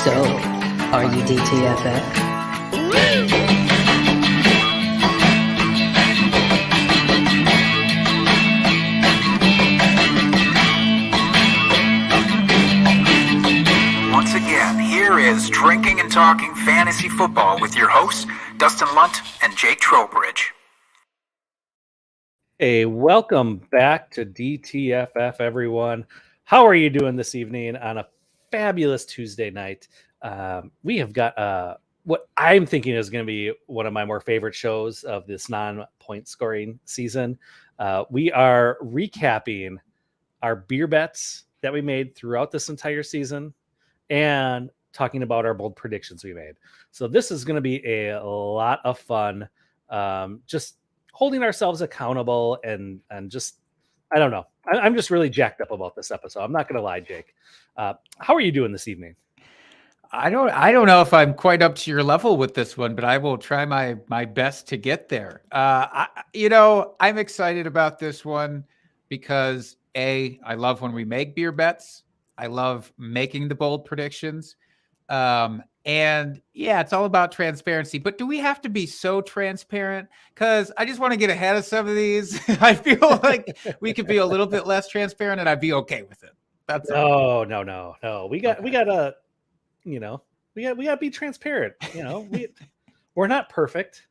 So, are you DTFF? Once again, here is Drinking and Talking Fantasy Football with your hosts, Dustin Lunt and Jake Trowbridge. Hey, welcome back to DTFF, everyone. How are you doing this evening on a fabulous Tuesday night? We have got what I'm thinking is going to be one of my more favorite shows of this non-point scoring season. We are recapping our beer bets that we made throughout this entire season and talking about our bold predictions we made. So this is going to be a lot of fun. Just holding ourselves accountable and just, I don't know. I'm just really jacked up about this episode. I'm not going to lie, Jake. How are you doing this evening? I don't know if I'm quite up to your level with this one, but I will try my best to get there. I'm excited about this one because I love when we make beer bets. I love making the bold predictions. And yeah, it's all about transparency, but do we have to be so transparent? Because I just want to get ahead of some of these. I feel like we could be a little bit less transparent and I'd be okay with it. That's no. We got to, we got to be transparent. We're not perfect.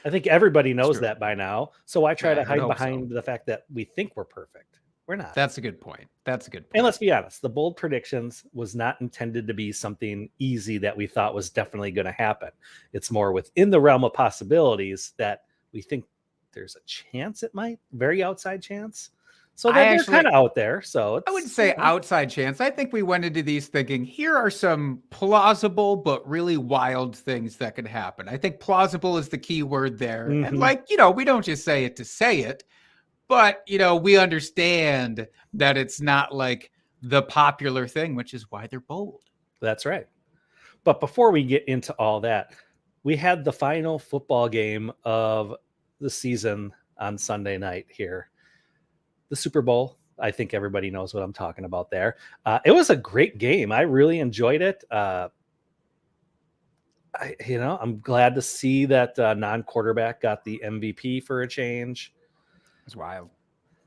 I think everybody knows that by now. So I try to hide behind the fact that we think we're perfect. We're not. That's a good point. And let's be honest, the bold predictions was not intended to be something easy that we thought was definitely going to happen. It's more within the realm of possibilities that we think there's a chance it might, very outside chance. So they're kind of out there. So I wouldn't say outside chance. I think we went into these thinking, here are some plausible but really wild things that could happen. I think plausible is the key word there. Mm-hmm. And we don't just say it to say it. But, we understand that it's not like the popular thing, which is why they're bold. That's right. But before we get into all that, we had the final football game of the season on Sunday night here. The Super Bowl. I think everybody knows what I'm talking about there. It was a great game. I really enjoyed it. I'm glad to see that non-quarterback got the MVP for a change. It's wild.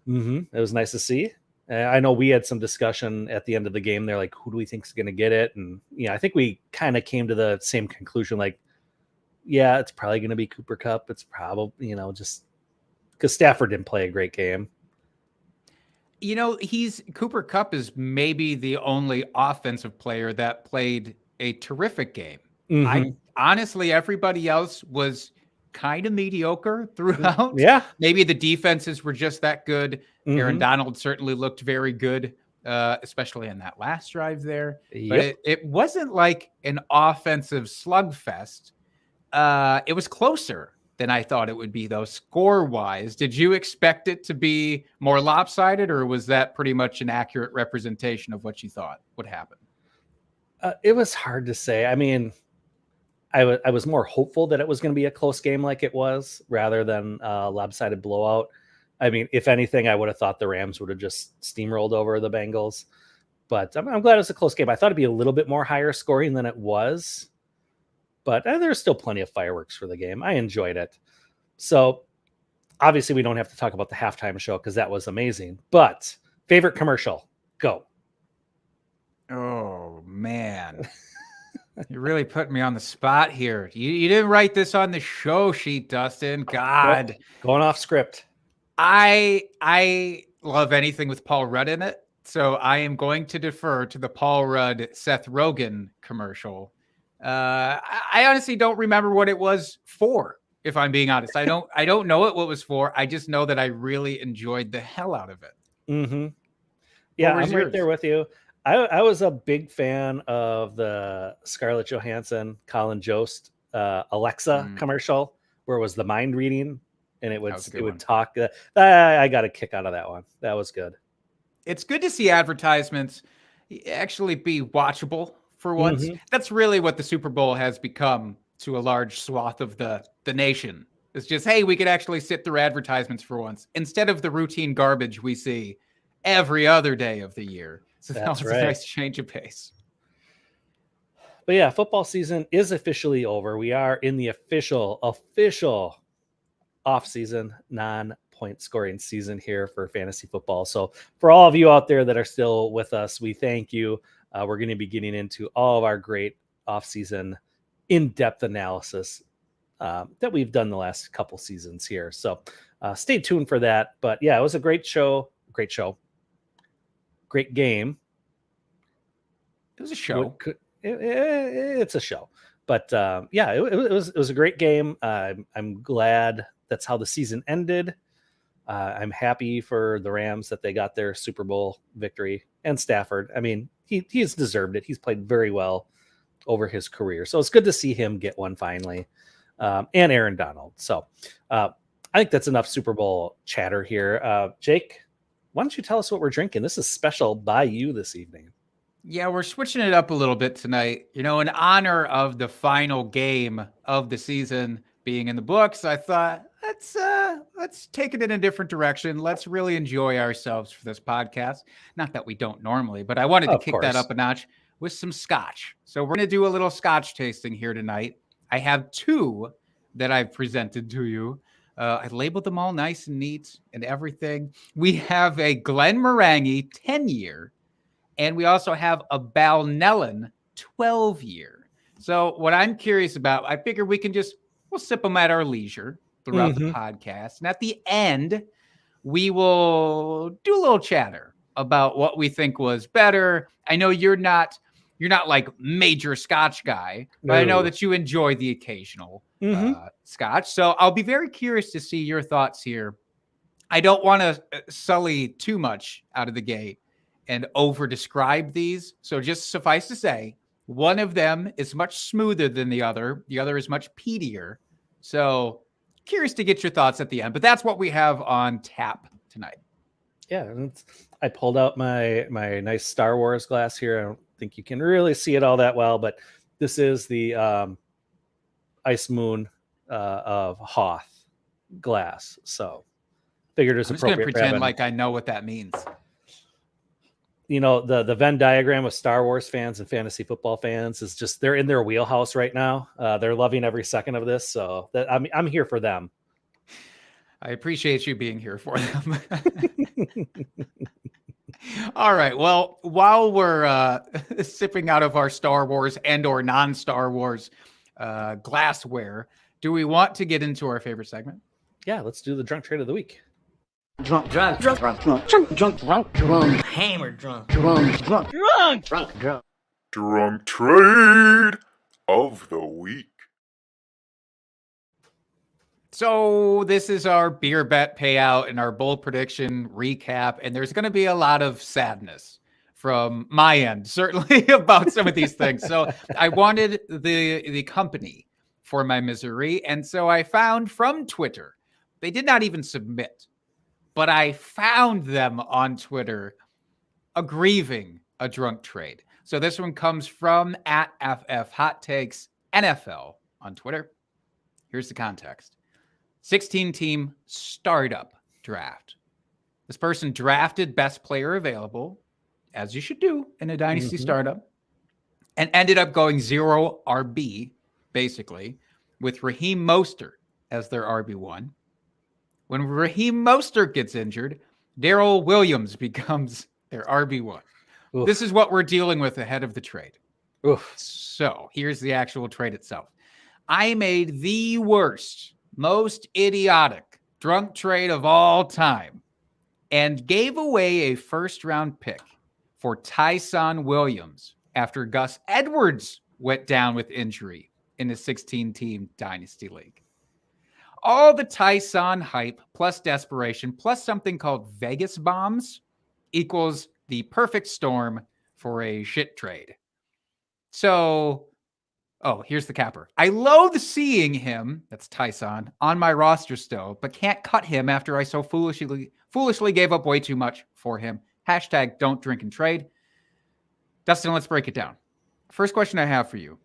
Mm-hmm. It was nice to see. I know we had some discussion at the end of the game. They're like, who do we think is going to get it? And I think we kind of came to the same conclusion. Like, yeah, it's probably going to be Cooper Kupp. It's probably, just because Stafford didn't play a great game. Cooper Kupp is maybe the only offensive player that played a terrific game. Mm-hmm. Honestly, everybody else was kind of mediocre throughout. Yeah. Maybe the defenses were just that good. Mm-hmm. Aaron Donald certainly looked very good, especially in that last drive there. Yep. But it wasn't like an offensive slugfest. It was closer than I thought it would be, though, score-wise. Did you expect it to be more lopsided, or was that pretty much an accurate representation of what you thought would happen? It was hard to say. I mean, I was more hopeful that it was going to be a close game like it was rather than a lopsided blowout. I mean, if anything, I would have thought the Rams would have just steamrolled over the Bengals. But I'm glad it was a close game. I thought it'd be a little bit more higher scoring than it was. But there's still plenty of fireworks for the game. I enjoyed it. So obviously we don't have to talk about the halftime show because that was amazing. But favorite commercial, go. Oh, man. You really put me on the spot here. You didn't write this on the show sheet, Dustin. God. Nope. Going off script. I love anything with Paul Rudd in it. So I am going to defer to the Paul Rudd Seth Rogen commercial. I honestly don't remember what it was for, if I'm being honest. I don't know what it was for. I just know that I really enjoyed the hell out of it. Mm-hmm. Yeah, I'm right there with you. I was a big fan of the Scarlett Johansson, Colin Jost, Alexa commercial, where it was the mind reading and it would talk. I got a kick out of that one. That was good. It's good to see advertisements actually be watchable for once. Mm-hmm. That's really what the Super Bowl has become to a large swath of the nation. It's just, hey, we could actually sit through advertisements for once instead of the routine garbage we see every other day of the year. So that was a nice change of pace. But yeah, football season is officially over. We are in the official off-season, non-point scoring season here for fantasy football. So for all of you out there that are still with us, we thank you. We're going to be getting into all of our great off-season in-depth analysis that we've done the last couple seasons here. So stay tuned for that. But yeah, it was a great show. Great game. It was a show. It's a show. But yeah, it was a great game. I'm glad that's how the season ended. I'm happy for the Rams that they got their Super Bowl victory, and Stafford. I mean, he's deserved it. He's played very well over his career, so it's good to see him get one finally. And Aaron Donald. So I think that's enough Super Bowl chatter here. Jake, why don't you tell us what we're drinking? This is special by you this evening. Yeah, we're switching it up a little bit tonight. In honor of the final game of the season being in the books, I thought let's take it in a different direction. Let's really enjoy ourselves for this podcast. Not that we don't normally, but I wanted to kick that up a notch with some scotch. So we're going to do a little scotch tasting here tonight. I have 2 that I've presented to you. I labeled them all nice and neat and everything. We have a Glenmorangie 10-year. And we also have a Balnellen 12-year. So what I'm curious about, I figure we'll sip them at our leisure throughout the podcast. And at the end, we will do a little chatter about what we think was better. I know you're not like major scotch guy, but I know that you enjoy the occasional scotch. So I'll be very curious to see your thoughts here. I don't want to sully too much out of the gate and over describe these. So just suffice to say, one of them is much smoother than the other. The other is much peatier. So curious to get your thoughts at the end, but that's what we have on tap tonight. Yeah. I pulled out my nice Star Wars glass here. I don't think you can really see it all that well, but this is the Ice Moon of Hoth glass. So figured it's appropriate. I'm just going to pretend like I know what that means. The Venn diagram of Star Wars fans and fantasy football fans is just, they're in their wheelhouse right now. They're loving every second of this. So I'm here for them. I appreciate you being here for them. All right. Well, while we're sipping out of our Star Wars and or non-Star Wars glassware, do we want to get into our favorite segment? Yeah, let's do the drunk trade of the week. Drunk, hammered, drunk. Drunk trade of the week. So this is our beer bet payout and our bold prediction recap, and there's going to be a lot of sadness from my end, certainly about some of these things. So I wanted the company for my misery, and so I found from Twitter, they did not even submit, but I found them on Twitter aggrieving a drunk trade. So this one comes from @FF Hot Takes NFL on Twitter. Here's the context. 16-team startup draft. This person drafted best player available, as you should do in a dynasty startup, and ended up going 0 RB, basically, with Raheem Mostert as their RB1. When Raheem Mostert gets injured, Darrell Williams becomes their RB1. Oof. This is what we're dealing with ahead of the trade. Oof. So here's the actual trade itself. I made the worst, most idiotic drunk trade of all time and gave away a first-round pick for Tyson Williams after Gus Edwards went down with injury in a 16-team dynasty league. All the Tyson hype plus desperation plus something called Vegas bombs equals the perfect storm for a shit trade. So, here's the capper. I loathe seeing him, that's Tyson, on my roster still, but can't cut him after I so foolishly gave up way too much for him. # don't drink and trade. Dustin, let's break it down. First question I have for you.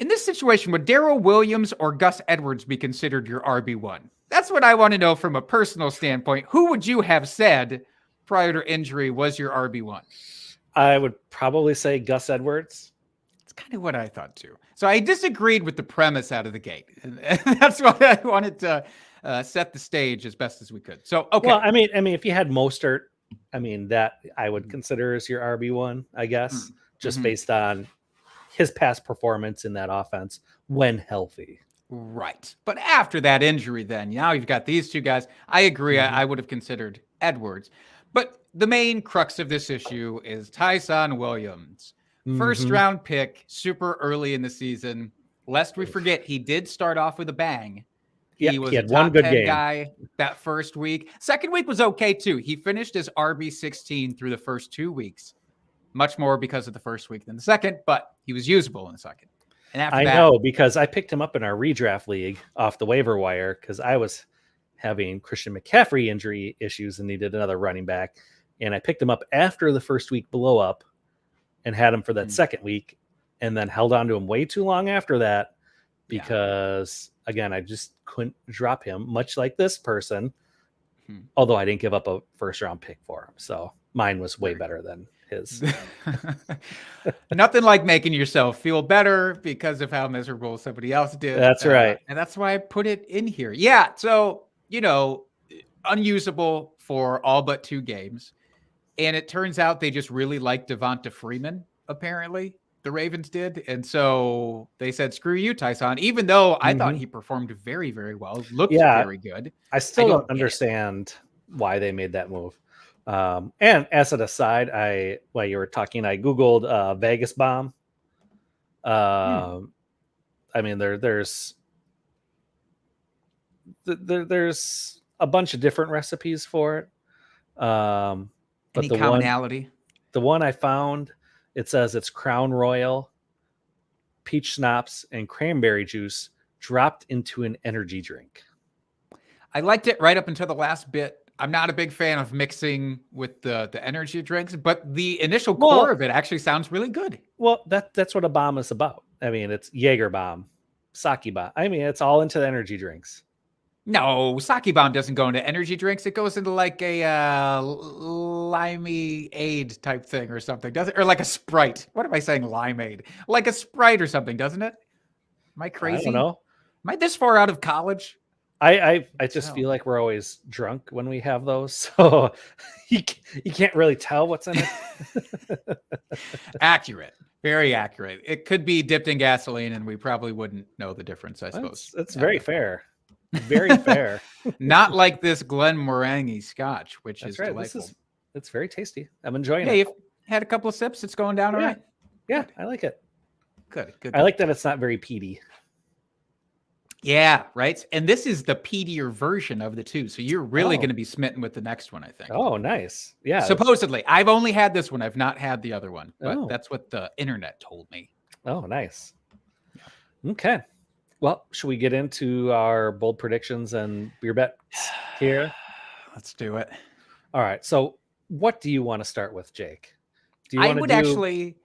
In this situation, would Darrell Williams or Gus Edwards be considered your RB1? That's what I want to know from a personal standpoint. Who would you have said prior to injury was your RB1? I would probably say Gus Edwards. It's kind of what I thought too. So I disagreed with the premise out of the gate. And that's why I wanted to set the stage as best as we could. So, okay. Well, I mean, if you had Mostert, I mean, that I would consider as your RB1, I guess, just based on his past performance in that offense when healthy. Right. But after that injury, then now you've got these two guys. I agree. I would have considered Edwards. But the main crux of this issue is Tyson Williams. First round pick, super early in the season. Lest we forget, he did start off with a bang. He was had a one top good 10 game guy that first week. Second week was okay too. He finished as RB16 through the first 2 weeks. Much more because of the first week than the second, but he was usable in the second. And after I that, know, because I picked him up in our redraft league off the waiver wire because I was having Christian McCaffrey injury issues and needed another running back. And I picked him up after the first week blow up and had him for that second week, and then held on to him way too long after that because, again, I just couldn't drop him, much like this person, although I didn't give up a first-round pick for him. So mine was way better than his. Nothing like making yourself feel better because of how miserable somebody else did. That's right. And that's why I put it in here. Yeah. So, unusable for all but 2 games. And it turns out they just really liked Devonta Freeman, apparently. The Ravens did. And so they said, screw you, Tyson, even though I thought he performed very, very well, looked very good. I still don't understand why they made that move. And as an aside, while you were talking, I Googled Vegas bomb. I mean, there's a bunch of different recipes for it. But Any commonality? The one I found, it says it's Crown Royal, peach schnapps, and cranberry juice dropped into an energy drink. I liked it right up until the last bit. I'm not a big fan of mixing with the energy drinks, but the initial core of it actually sounds really good. Well, that's what a bomb is about. I mean, it's Jaeger bomb, sake bomb. I mean, it's all into the energy drinks. No, sake bomb doesn't go into energy drinks. It goes into like a limeade type thing or something, does it? Or like a Sprite. What am I saying? Limeade, like a Sprite or something, doesn't it? Am I crazy? I don't know. Am I this far out of college? I just feel like we're always drunk when we have those, so you can't really tell what's in it. Accurate, very accurate. It could be dipped in gasoline, and we probably wouldn't know the difference. I suppose it's very fair. Very fair. Not like this Glenmorangie Scotch, which is delightful. It's very tasty. I'm enjoying it. Yeah, you've had a couple of sips. It's going down all right. Yeah, I like it. Good. I like that it's not very peaty. Yeah, right. And this is the peatier version of the two. So you're really going to be smitten with the next one, I think. Oh, nice. Yeah. Supposedly. I've only had this one. I've not had the other one. But that's what the internet told me. Oh, nice. Yeah. Okay. Well, should we get into our bold predictions and beer bets here? Let's do it. All right. So what do you want to start with, Jake? I would actually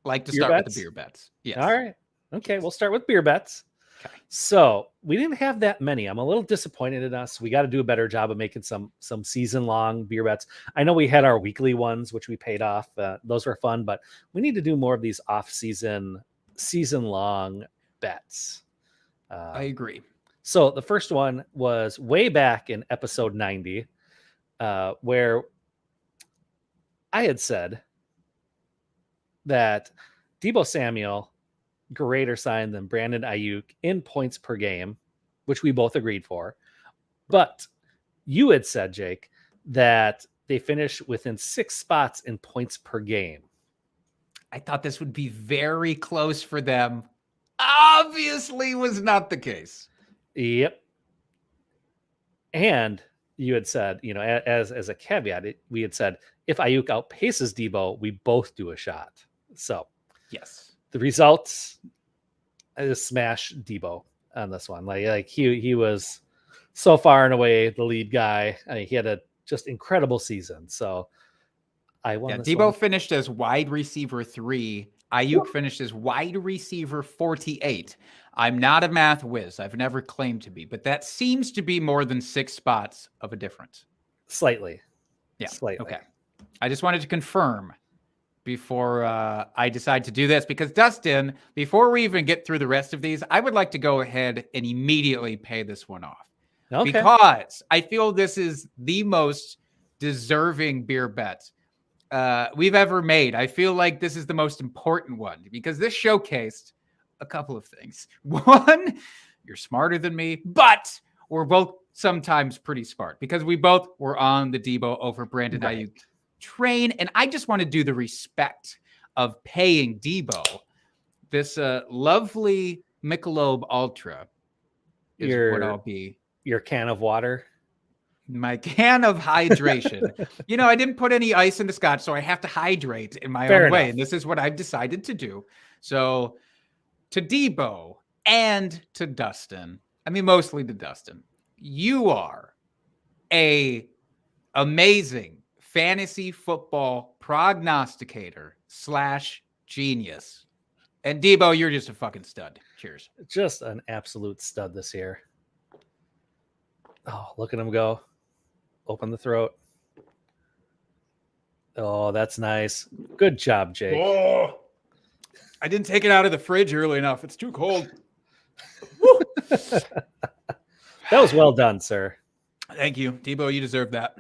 like to start with the beer bets. Yes. All right. Okay. We'll start with beer bets. Okay. So we didn't have that many. I'm a little disappointed in us. We got to do a better job of making some season-long beer bets. I know we had our weekly ones, which we paid off. Those were fun, but we need to do more of these off-season, season-long bets. I agree. So the first one was way back in episode 90, where I had said that Deebo Samuel greater sign than Brandon Ayuk in points per game, which we both agreed for. But you had said, Jake, that they finish within 6 spots in points per game. I thought this would be very close for them. Obviously was not the case. Yep. And you had said, as a caveat, we had said, if Ayuk outpaces Deebo, we both do a shot. So yes, the results, I just smash Deebo on this one. Like he was so far and away the lead guy. I mean, he had a just incredible season. So I won. Deebo finished as wide receiver 3. Ayuk finished as wide receiver 48. I'm not a math whiz. I've never claimed to be, but that seems to be more than 6 spots of a difference. Slightly. Yeah. Slightly. Okay. I just wanted to confirm before I decide to do this, because Dustin, before we even get through the rest of these, I would like to go ahead and immediately pay this one off. Okay. Because I feel this is the most deserving beer bet we've ever made. I feel like this is the most important one because this showcased a couple of things. One, you're smarter than me, but we're both sometimes pretty smart because we both were on the Debo over Brandon Ayuk train. And I just want to do the respect of paying Debo this lovely Michelob Ultra is what I'll be. Your can of water. My can of hydration. I didn't put any ice in the scotch, so I have to hydrate in my Fair own way. enough. And this is what I've decided to do. So to Debo and to Dustin, I mean, mostly to Dustin, you are a amazing fantasy football prognosticator / genius. And Debo, you're just a fucking stud. Cheers. Just an absolute stud this year. Oh, look at him go. Open the throat. Oh, that's nice. Good job, Jake. Oh, I didn't take it out of the fridge early enough. It's too cold. That was well done, sir. Thank you, Debo. You deserve that.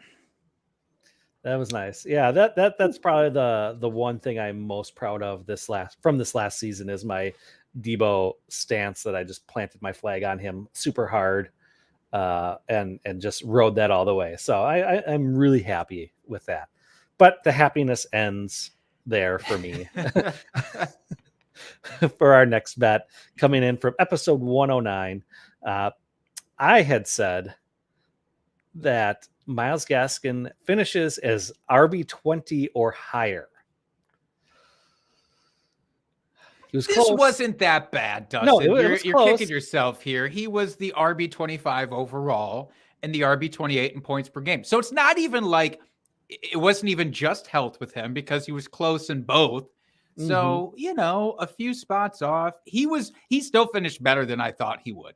That was nice. Yeah, that's probably the one thing I'm most proud of this last season is my Debo stance that I just planted my flag on him super hard, and just rode that all the way. So I'm really happy with that. But the happiness ends there for me. For our next bet, coming in from episode 109, I had said that Myles Gaskin finishes as RB20 or higher. This wasn't that bad, Dustin. No, you're kicking yourself here. He was the RB25 overall and the RB28 in points per game. So it's not even like it wasn't even just health with him because he was close in both. So, a few spots off. He still finished better than I thought he would,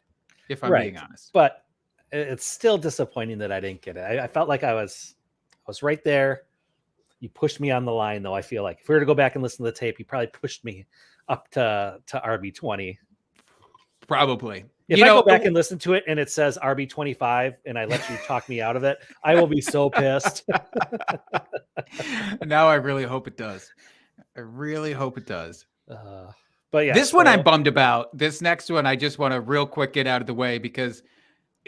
if I'm being honest. But it's still disappointing that I didn't get it. I felt like I was right there. You pushed me on the line, though. I feel like if we were to go back and listen to the tape, you probably pushed me up to RB20. Probably. If I go back and listen to it and it says RB25 and I let you talk me out of it, I will be so pissed. Now I really hope it does. I really hope it does. But yeah, this one I'm bummed about. This next one, I just want to real quick get out of the way because,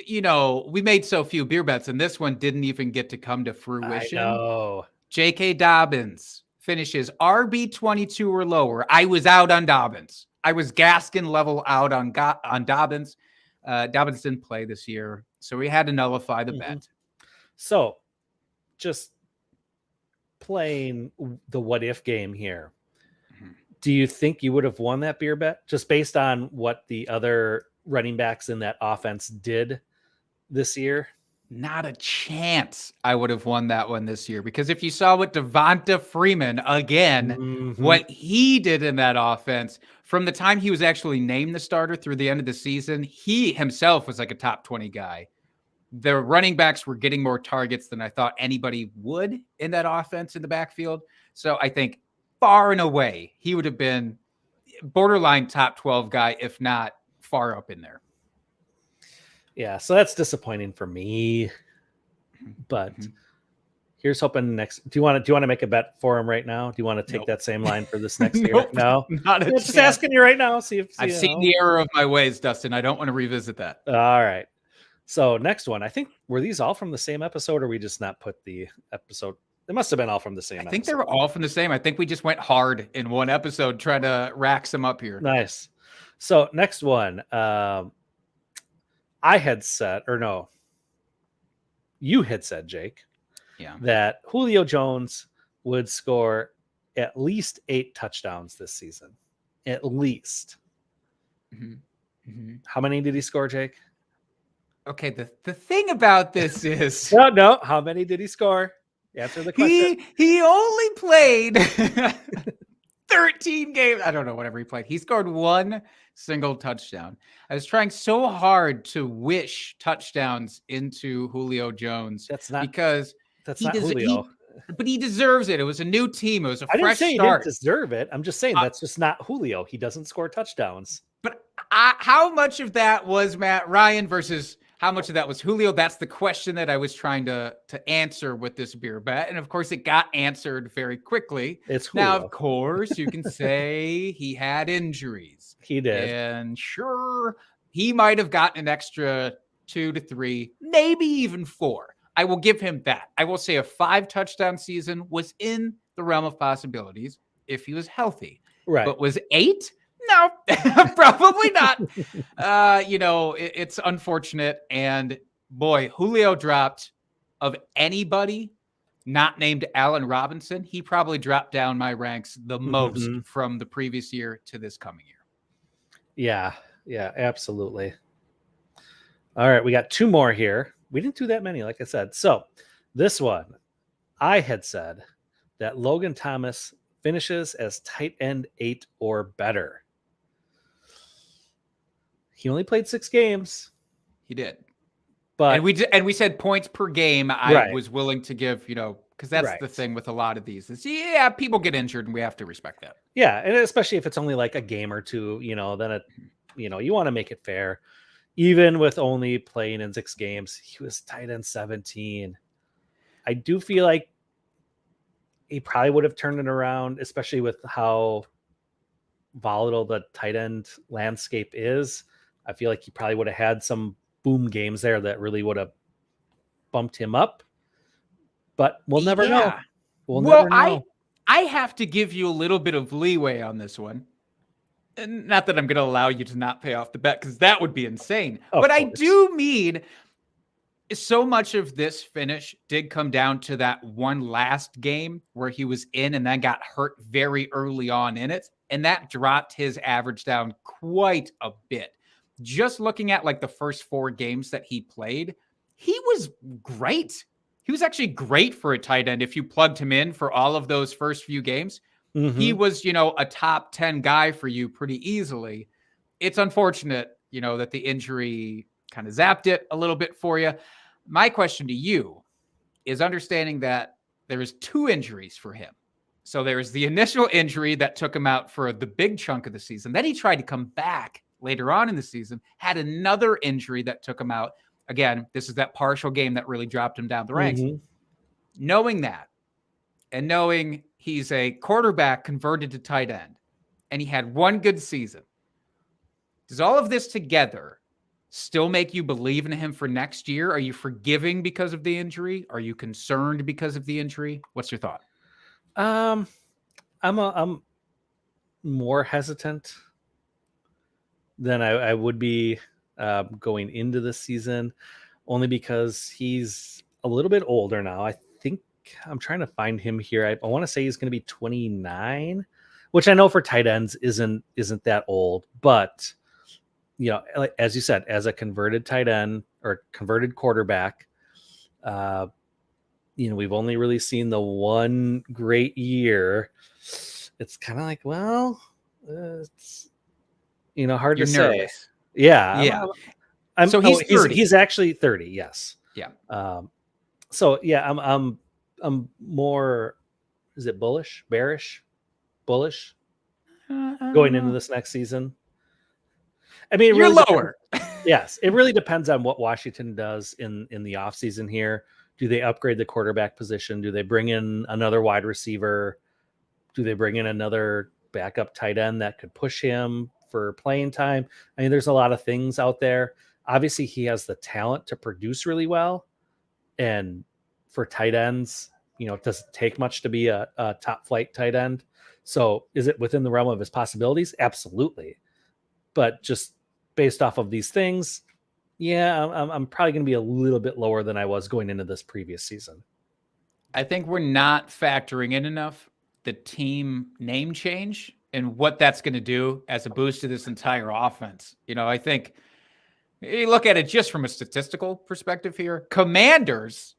we made so few beer bets and this one didn't even get to come to fruition. I know. J.K. Dobbins finishes RB22 or lower. I was out on Dobbins. I was Gaskin level out on Dobbins. Dobbins didn't play this year, so we had to nullify the bet. So just playing the what if game here. Do you think you would have won that beer bet just based on what the other running backs in that offense did this year? Not a chance I would have won that one this year because if you saw what Devonta Freeman, again, what he did in that offense from the time he was actually named the starter through the end of the season, he himself was like a top 20 guy. The running backs were getting more targets than I thought anybody would in that offense in the backfield. So I think far and away, he would have been borderline top 12 guy, if not far up in there. Yeah, so that's disappointing for me. But here's hoping next. Do you want to make a bet for him right now? Do you want to take that same line for this next year? No, not a just asking you right now. See if I've seen the error of my ways, Dustin. I don't want to revisit that. All right. So next one, I think were these all from the same episode, or we just not put the episode? They must have been all from the same. I think they were all from the same. I think we just went hard in one episode trying to rack some up here. Nice. So next one, I had said, or no, you had said, Jake, that Julio Jones would score at least 8 touchdowns this season. At least. How many did he score, Jake? Okay, the thing about this is no. How many did he score? Answer the question. He only played 13 games. I don't know, whatever he played. He scored 1 single touchdown. I was trying so hard to wish touchdowns into Julio Jones. That's not because that's not Julio. But he deserves it. It was a new team. It was a I didn't fresh say he start. didn't deserve it. I'm just saying that's just not Julio. He doesn't score touchdowns. But how much of that was Matt Ryan versus how much of that was Julio? That's the question that I was trying to answer with this beer bet. And of course, it got answered very quickly. It's Julio. Now, of course, you can say he had injuries. He did. And sure, he might have gotten an extra 2 to 3, maybe even 4. I will give him that. I will say a 5-touchdown season was in the realm of possibilities if he was healthy. Right. But was 8? No, probably not. It's unfortunate. And boy, Julio dropped, of anybody not named Allen Robinson, he probably dropped down my ranks the most from the previous year to this coming year. Yeah, absolutely. All right, we got 2 more here. We didn't do that many, like I said. So this one, I had said that Logan Thomas finishes as tight end 8 or better. He only played 6 games. He did. But we said points per game. I was willing to give, because that's the thing with a lot of these. Is people get injured and we have to respect that. Yeah, and especially if it's only like a game or 2, then it, you want to make it fair. Even with only playing in 6 games, he was tight end 17. I do feel like he probably would have turned it around, especially with how volatile the tight end landscape is. I feel like he probably would have had some boom games there that really would have bumped him up. But we'll never know. We'll never know. I have to give you a little bit of leeway on this one. And not that I'm going to allow you to not pay off the bet, because that would be insane. But I do mean so much of this finish did come down to that one last game where he was in and then got hurt very early on in it. And that dropped his average down quite a bit. Just looking at like the first 4 games that he played, he was great. He was actually great for a tight end. If you plugged him in for all of those first few games, he was, a top 10 guy for you pretty easily. It's unfortunate, that the injury kind of zapped it a little bit for you. My question to you is understanding that there is 2 injuries for him. So there's the initial injury that took him out for the big chunk of the season. Then he tried to come back later on in the season, had another injury that took him out. Again, this is that partial game that really dropped him down the ranks. Knowing that, and knowing he's a quarterback converted to tight end, and he had 1 good season, does all of this together still make you believe in him for next year? Are you forgiving because of the injury? Are you concerned because of the injury? What's your thought? I'm more hesitant than I would be going into the season, only because he's a little bit older now. I think I'm trying to find him here. I want to say he's going to be 29, which I know for tight ends isn't that old, but like, as you said, as a converted tight end or converted quarterback, we've only really seen the 1 great year. It's kind of like, well, it's hard to say. Yeah. So he's 30. He's actually 30. Yes. Yeah. So yeah, I'm more, is it bearish, bullish going into this next season? I mean, you're really lower. Yes. It really depends on what Washington does in the offseason here. Do they upgrade the quarterback position? Do they bring in another wide receiver? Do they bring in another backup tight end that could push him for playing time? I mean, there's a lot of things out there. Obviously, he has the talent to produce really well. And for tight ends, it doesn't take much to be a top flight tight end. So is it within the realm of his possibilities? Absolutely. But just based off of these things, yeah, I'm probably going to be a little bit lower than I was going into this previous season. I think we're not factoring in enough the team name change and what that's going to do as a boost to this entire offense. I think you look at it just from a statistical perspective here. Commanders,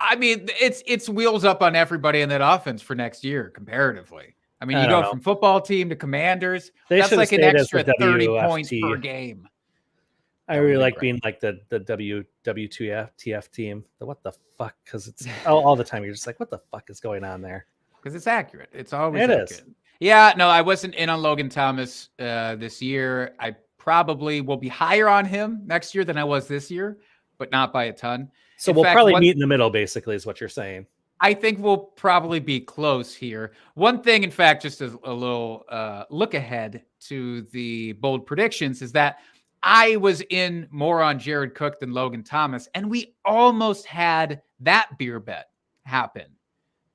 I mean, it's wheels up on everybody in that offense for next year comparatively. I mean, you go from football team to Commanders. That's like an extra 30 points per game. I That really would've been like great. being like the WTF team. The what the fuck? Because it's all the time. You're just like, what the fuck is going on there? Because it's accurate. It's always It accurate. is. Yeah, no, I wasn't in on Logan Thomas this year. I probably will be higher on him next year than I was this year, but not by a ton. So In we'll fact, probably meet in the middle, basically, is what you're saying. I think we'll probably be close here. One thing, in fact, just a little look ahead to the bold predictions is that I was in more on Jared Cook than Logan Thomas, and we almost had that beer bet happen.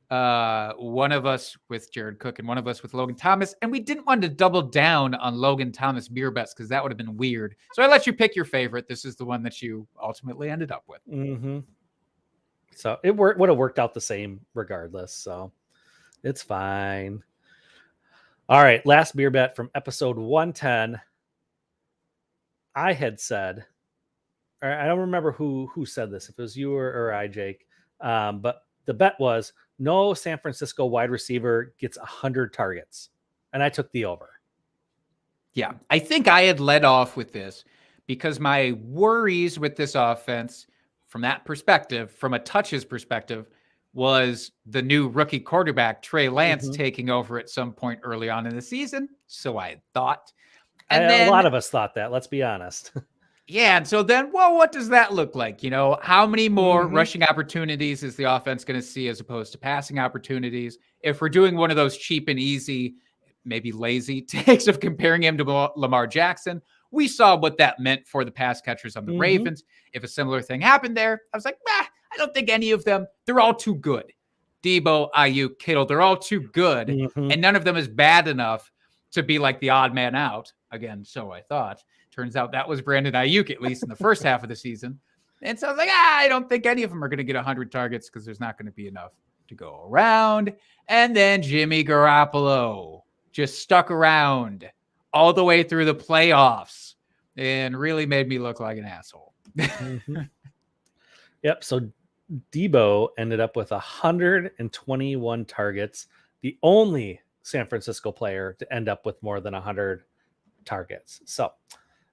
One of us with Jared Cook and one of us with Logan Thomas, and we didn't want to double down on Logan Thomas beer bets because that would have been weird. So I let you pick your favorite. This is the one that you ultimately ended up with. Mm-hmm. So it would have worked out the same regardless. So it's fine. All right. Last beer bet from episode 110. I had said, or I don't remember who said this, if it was you or I, Jake. But the bet was no San Francisco wide receiver gets 100 targets. And I took the over. Yeah. I think I had led off with this because my worries with this offense from that perspective, from a touches perspective, was the new rookie quarterback, Trey Lance, taking over at some point early on in the season. So I had thought. And then, a lot of us thought that, let's be honest. Yeah. And so then, well, what does that look like? You know, how many more rushing opportunities is the offense going to see as opposed to passing opportunities? If we're doing one of those cheap and easy, maybe lazy takes of comparing him to Lamar Jackson, we saw what that meant for the pass catchers on the Ravens. If a similar thing happened there, I was like, I don't think any of them, they're all too good. Debo, Ayuk, Kittle, they're all too good. And none of them is bad enough to be like the odd man out. Again, so I thought. Turns out that was Brandon Ayuk, at least in the first half of the season. And so I was like, I don't think any of them are going to get 100 targets because there's not going to be enough to go around. And then Jimmy Garoppolo just stuck around all the way through the playoffs and really made me look like an asshole. Yep. So Debo ended up with 121 targets, the only San Francisco player to end up with more than 100 targets. So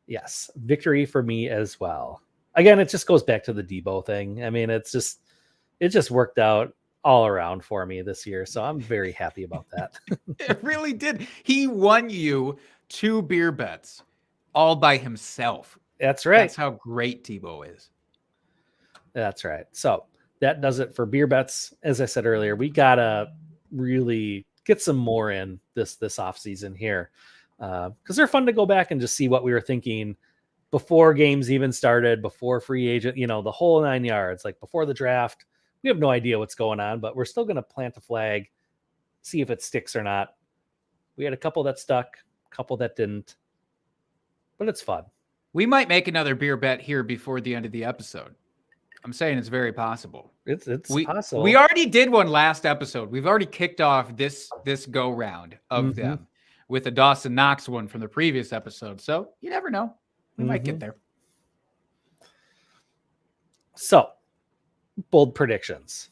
yes, victory for me as well. Again, it just goes back to the Debo thing. I mean, it just worked out all around for me this year. So I'm very happy about that. It really did. He won you 2 beer bets all by himself. That's right. That's how great Debo is. That's right. So that does it for beer bets. As I said earlier, we gotta really get some more in this off season here. Because they're fun to go back and just see what we were thinking before games even started, before free agent, the whole 9 yards, like before the draft. We have no idea what's going on, but we're still going to plant a flag, see if it sticks or not. We had a couple that stuck, a couple that didn't, but it's fun. We might make another beer bet here before the end of the episode. I'm saying it's very possible. It's possible. We already did one last episode. We've already kicked off this go round of them with a Dawson Knox one from the previous episode. So you never know. We might get there. So, bold predictions.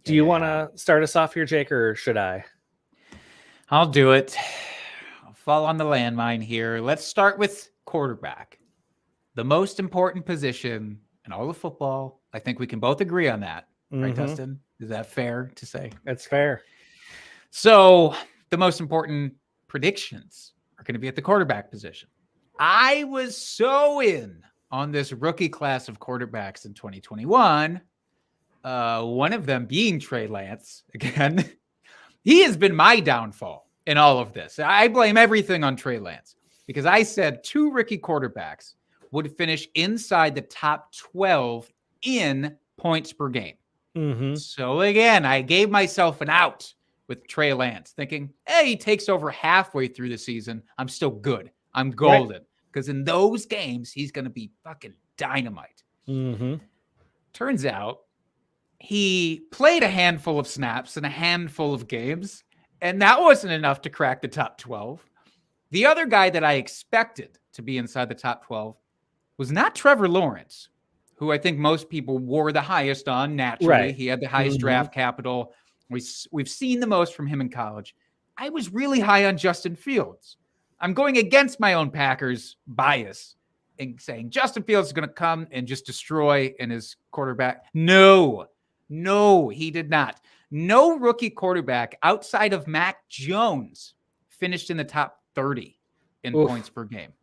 Do you want to start us off here, Jake, or should I? I'll do it. I'll fall on the landmine here. Let's start with quarterback. The most important position in all of football. I think we can both agree on that. Right, Dustin? Is that fair to say? It's fair. So the most important predictions are going to be at the quarterback position. I was so in on this rookie class of quarterbacks in 2021. One of them being Trey Lance. Again, he has been my downfall in all of this. I blame everything on Trey Lance because I said 2 rookie quarterbacks would finish inside the top 12 in points per game. So again, I gave myself an out with Trey Lance, thinking, hey, he takes over halfway through the season. I'm still good. I'm golden. Because in those games, he's going to be fucking dynamite. Turns out he played a handful of snaps in a handful of games, and that wasn't enough to crack the top 12. The other guy that I expected to be inside the top 12 was not Trevor Lawrence, who I think most people wore the highest on naturally. Right. He had the highest draft capital. We've seen the most from him in college. I was really high on Justin Fields. I'm going against my own Packers bias and saying Justin Fields is going to come and just destroy in his quarterback. No, he did not. No rookie quarterback outside of Mac Jones finished in the top 30 in points per game.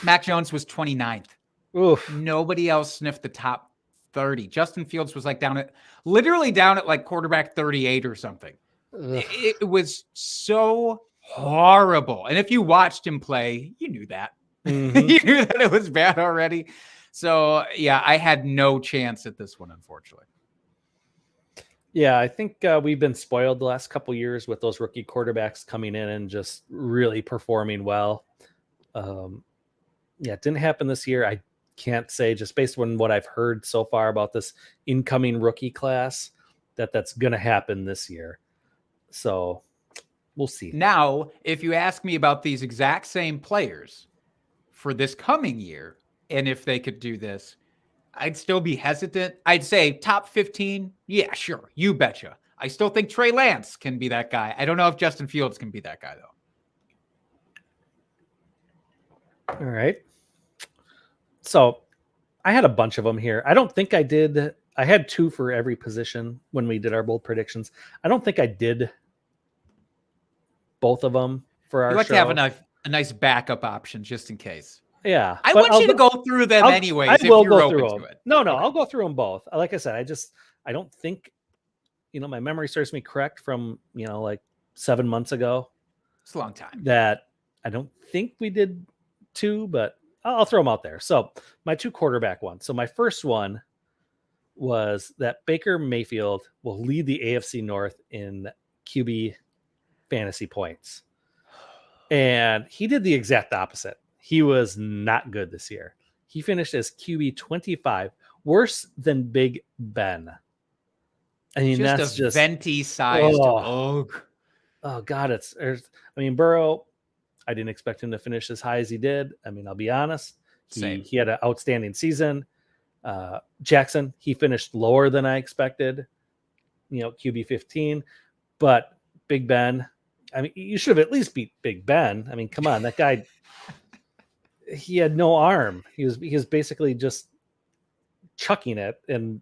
Mac Jones was 29th. Nobody else sniffed the top 30. Justin Fields was like literally down at like quarterback 38 or something. It was so horrible. And if you watched him play, you knew that. Mm-hmm. You knew that it was bad already. So, yeah, I had no chance at this one, unfortunately. Yeah, I think we've been spoiled the last couple years with those rookie quarterbacks coming in and just really performing well. It didn't happen this year. I can't say, just based on what I've heard so far about this incoming rookie class, that's going to happen this year. So we'll see. Now, if you ask me about these exact same players for this coming year, and if they could do this, I'd still be hesitant. I'd say top 15. Yeah, sure. You betcha. I still think Trey Lance can be that guy. I don't know if Justin Fields can be that guy, though. All right. So I had a bunch of them here. I don't think I did. I had 2 for every position when we did our bold predictions. I don't think I did both of them for our You like show. to have a nice backup option just in case. Yeah. I want you to go through them anyways. I will if you're go through open them. to it. No, Okay. I'll go through them both. Like I said, I don't think, my memory serves me correct from, like 7 months ago. It's a long time. That I don't think we did 2, but I'll throw them out there. So my 2 quarterback ones. So my first one was that Baker Mayfield will lead the AFC North in QB fantasy points. And he did the exact opposite. He was not good this year. He finished as QB 25, worse than Big Ben. I mean, that's just venti-sized. Oh God, Burrow, I didn't expect him to finish as high as he did. I mean, I'll be honest. He had an outstanding season. Jackson, he finished lower than I expected, QB 15. But Big Ben, I mean, you should have at least beat Big Ben. I mean, come on, that guy, he had no arm. He was basically just chucking it, and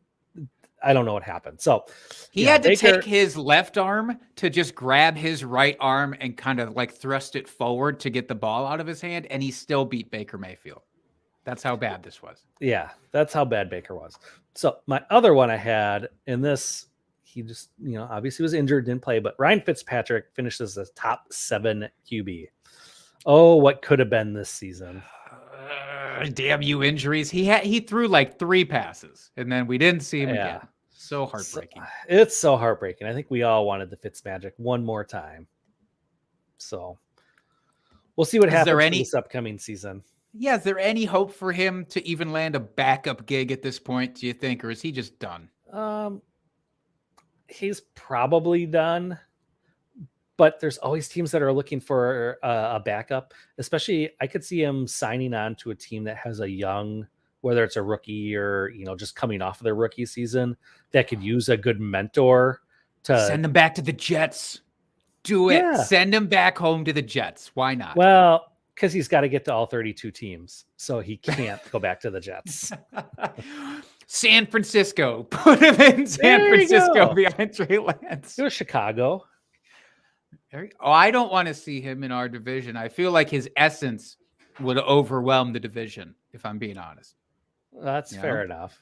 I don't know what happened. So he had to take his left arm to just grab his right arm and kind of like thrust it forward to get the ball out of his hand, and he still beat Baker Mayfield. That's how bad this was. Yeah, that's how bad Baker was. So my other one I had in this, he just, obviously was injured, didn't play, but Ryan Fitzpatrick finished as a top 7 QB. Oh, what could have been this season? Damn you, injuries. He threw like 3 passes, and then we didn't see him again. So heartbreaking. It's so heartbreaking. I think we all wanted the Fitzmagic one more time. So we'll see what happens this upcoming season. Yeah, is there any hope for him to even land a backup gig at this point, do you think, or is he just done? He's probably done, but there's always teams that are looking for a backup. Especially, I could see him signing on to a team that has a young, whether it's a rookie or just coming off of their rookie season, that could use a good mentor to send him back to the Jets. Do it. Yeah. Send him back home to the Jets. Why not? Well, because he's got to get to all 32 teams, so he can't go back to the Jets. San Francisco. Put him in San Francisco behind Trey Lance. Go to Chicago. Oh, I don't want to see him in our division. I feel like his essence would overwhelm the division, if I'm being honest. That's fair enough.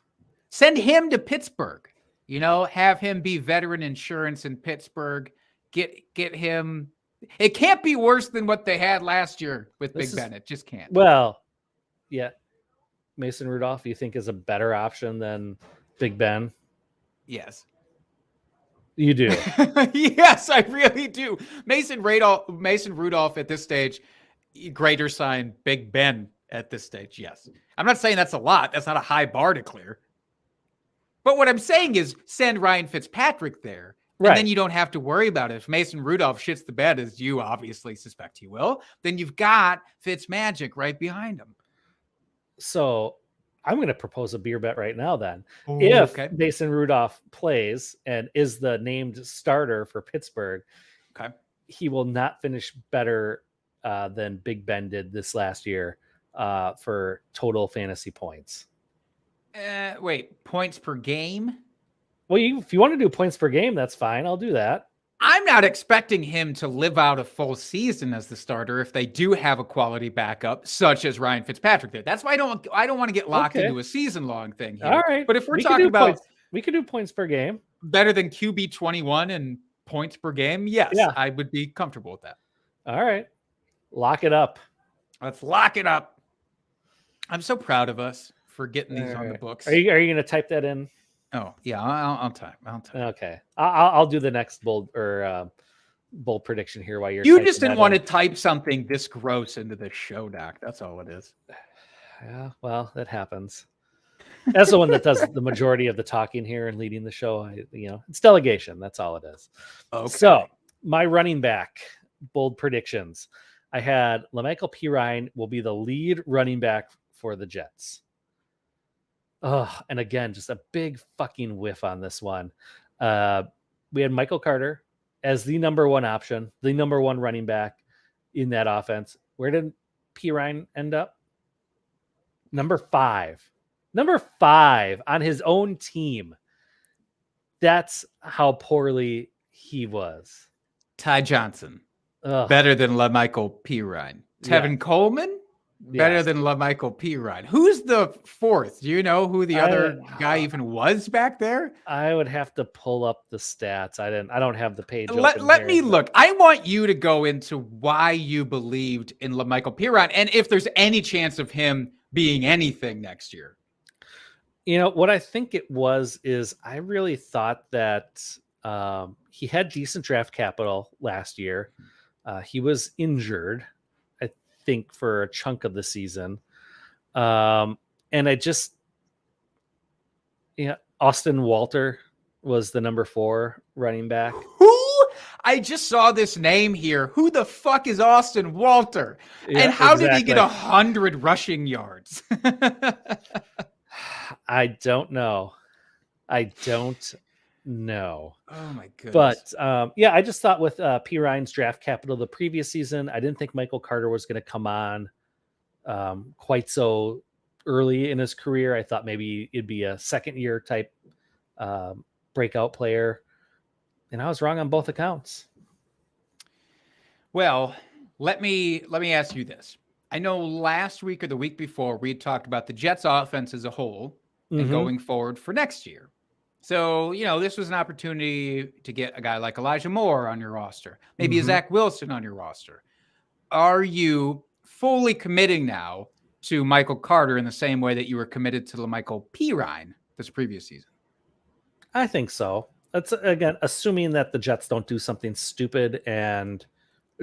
Send him to Pittsburgh. Have him be veteran insurance in Pittsburgh. Get him. It can't be worse than what they had last year with Big Ben. It just can't. Well, yeah. Mason Rudolph, you think is a better option than Big Ben? Yes. You do. Yes, I really do. Mason Rudolph at this stage, greater sign Big Ben at this stage. Yes. I'm not saying that's a lot. That's not a high bar to clear. But what I'm saying is send Ryan Fitzpatrick there. And then you don't have to worry about it. If Mason Rudolph shits the bed, as you obviously suspect he will, then you've got Fitzmagic right behind him. So I'm going to propose a beer bet right now then. If Mason Rudolph plays and is the named starter for Pittsburgh, he will not finish better than Big Ben did this last year for total fantasy points. Wait, points per game? Well, if you want to do points per game, that's fine. I'll do that. I'm not expecting him to live out a full season as the starter if they do have a quality backup, such as Ryan Fitzpatrick there. That's why I don't want to get locked into a season-long thing here. All right. But if we're talking about we could do points per game. Better than QB 21 and points per game, yes, I would be comfortable with that. All right. Lock it up. Let's lock it up. I'm so proud of us for getting these on the books. Are you going to type that in? Oh, yeah, I'll type. Okay. I'll do the next bold prediction here while you're You just didn't want to type something this gross into the show, Doc. That's all it is. Yeah, well, that happens. As the one that does the majority of the talking here and leading the show, it's delegation. That's all it is. Okay. So my running back bold predictions. I had LaMichael Pirine will be the lead running back for the Jets. And again, just a big fucking whiff on this one. We had Michael Carter as the number one option, the number one running back in that offense. Where did Pirine end up? Number 5 on his own team. That's how poorly he was. Ty Johnson, better than LaMichael Pirine. Tevin Coleman, better than LaMichael Pirine. Who's the fourth? Do you know who the other guy even was back there? I would have to pull up the stats. I don't have the page. Let me look. I want you to go into why you believed in LaMichael Pirine and if there's any chance of him being anything next year. What I think it is I really thought that he had decent draft capital last year. He was injured, I think, for a chunk of the season. And Austin Walter was the number 4 running back. Who? I just saw this name here. Who the fuck is Austin Walter? And how did he get 100 rushing yards? I don't know. Oh my goodness. But I just thought with Pirine's draft capital the previous season, I didn't think Michael Carter was going to come on quite so early in his career. I thought maybe it'd be a second year type breakout player. And I was wrong on both accounts. Well, let me ask you this. I know last week or the week before we talked about the Jets offense as a whole and going forward for next year. So, this was an opportunity to get a guy like Elijah Moore on your roster, maybe a Zach Wilson on your roster. Are you fully committing now to Michael Carter in the same way that you were committed to LaMichael Pirine this previous season? I think so. That's, again, assuming that the Jets don't do something stupid and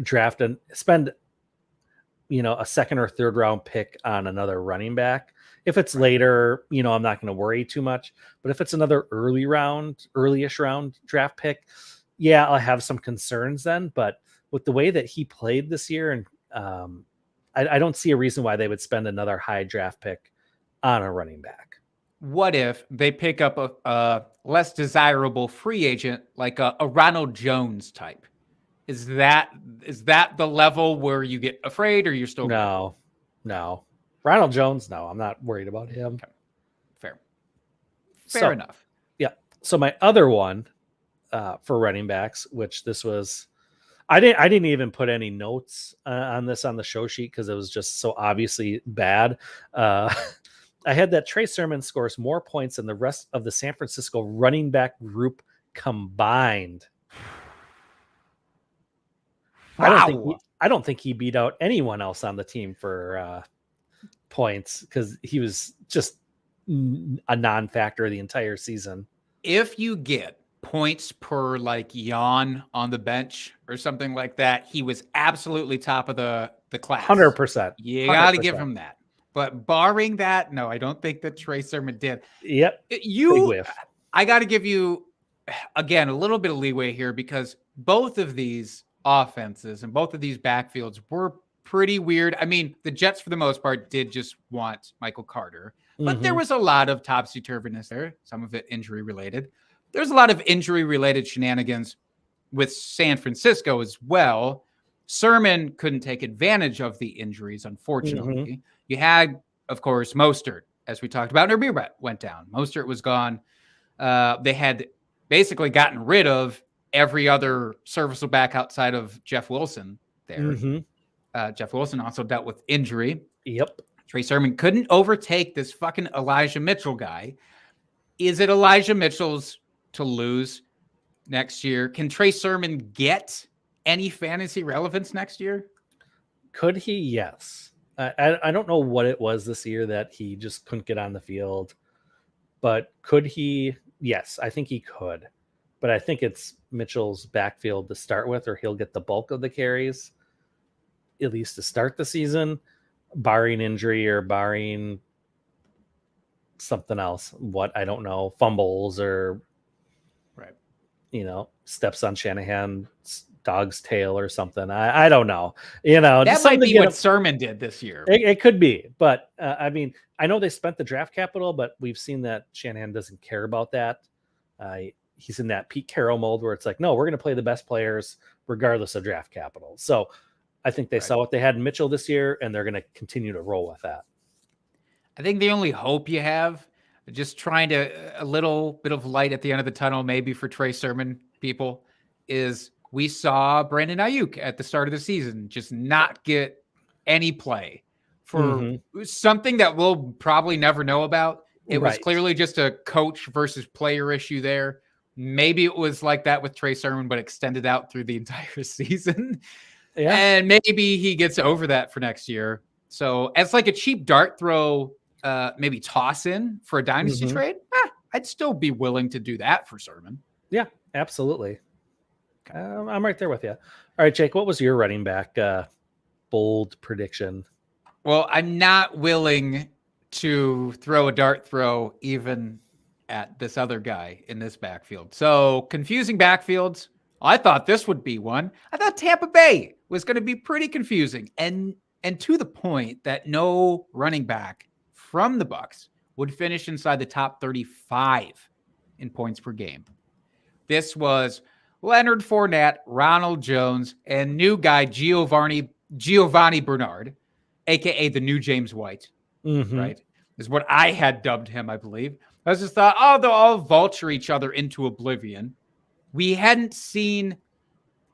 draft and spend, a second or third round pick on another running back. If it's later, I'm not going to worry too much. But if it's another early-ish round draft pick, I'll have some concerns then. But with the way that he played this year, and I don't see a reason why they would spend another high draft pick on a running back. What if they pick up a less desirable free agent, like a Ronald Jones type? Is that the level where you get afraid, or you're still no? Ronald Jones, no, I'm not worried about him. Okay. Fair enough. Yeah. So my other one for running backs, which this was, I didn't even put any notes on this on the show sheet because it was just so obviously bad. I had that Trey Sermon scores more points than the rest of the San Francisco running back group combined. Wow. I don't think he beat out anyone else on the team for points because he was just a non-factor the entire season. If you get points per yawn on the bench or something like that, he was absolutely top of the class. 100%. You got to give him that. But barring that, no, I don't think that Trey Sermon did. Yep. I got to give you, again, a little bit of leeway here because both of these offenses and both of these backfields were pretty weird. I mean, the Jets, for the most part, did just want Michael Carter, but there was a lot of topsy-turviness there, some of it injury-related. There's a lot of injury-related shenanigans with San Francisco as well. Sermon couldn't take advantage of the injuries, unfortunately. Mm-hmm. You had, of course, Mostert, as we talked about, and their beer bet went down. Mostert was gone. They had basically gotten rid of every other serviceable back outside of Jeff Wilson there. Mm-hmm. Jeff Wilson also dealt with injury. Yep. Trey Sermon couldn't overtake this fucking Elijah Mitchell guy. Is it Elijah Mitchell's to lose next year? Can Trey Sermon get any fantasy relevance next year? Could he? Yes. I don't know what it was this year that he just couldn't get on the field, but could he? Yes, I think he could. But I think it's Mitchell's backfield to start with, or he'll get the bulk of the carries, at least to start the season, barring injury or barring something else. What, I don't know, fumbles or, right, steps on Shanahan's dog's tail or something. I don't know. That just might be what Sermon did this year. It could be, but I mean, I know they spent the draft capital, but we've seen that Shanahan doesn't care about that. He's in that Pete Carroll mold where it's like, no, we're going to play the best players regardless of draft capital. So I think they saw what they had in Mitchell this year, and they're going to continue to roll with that. I think the only hope you have, just trying to a little bit of light at the end of the tunnel, maybe for Trey Sermon people, is we saw Brandon Ayuk at the start of the season just not get any play for something that we'll probably never know about. It was clearly just a coach versus player issue there. Maybe it was like that with Trey Sermon, but extended out through the entire season. Yeah. And maybe he gets over that for next year. So as like a cheap dart throw, maybe toss in for a dynasty trade, I'd still be willing to do that for Sermon. Yeah, absolutely. I'm right there with you. All right, Jake, what was your running back bold prediction? Well, I'm not willing to throw a dart throw even at this other guy in this backfield. So confusing backfields. I thought this would be one. I thought Tampa Bay was going to be pretty confusing, and to the point that no running back from the Bucs would finish inside the top 35 in points per game. This was Leonard Fournette, Ronald Jones, and new guy Giovanni Bernard, aka the new James White. Right, is what I had dubbed him, I believe. I just thought, they'll all vulture each other into oblivion. We hadn't seen,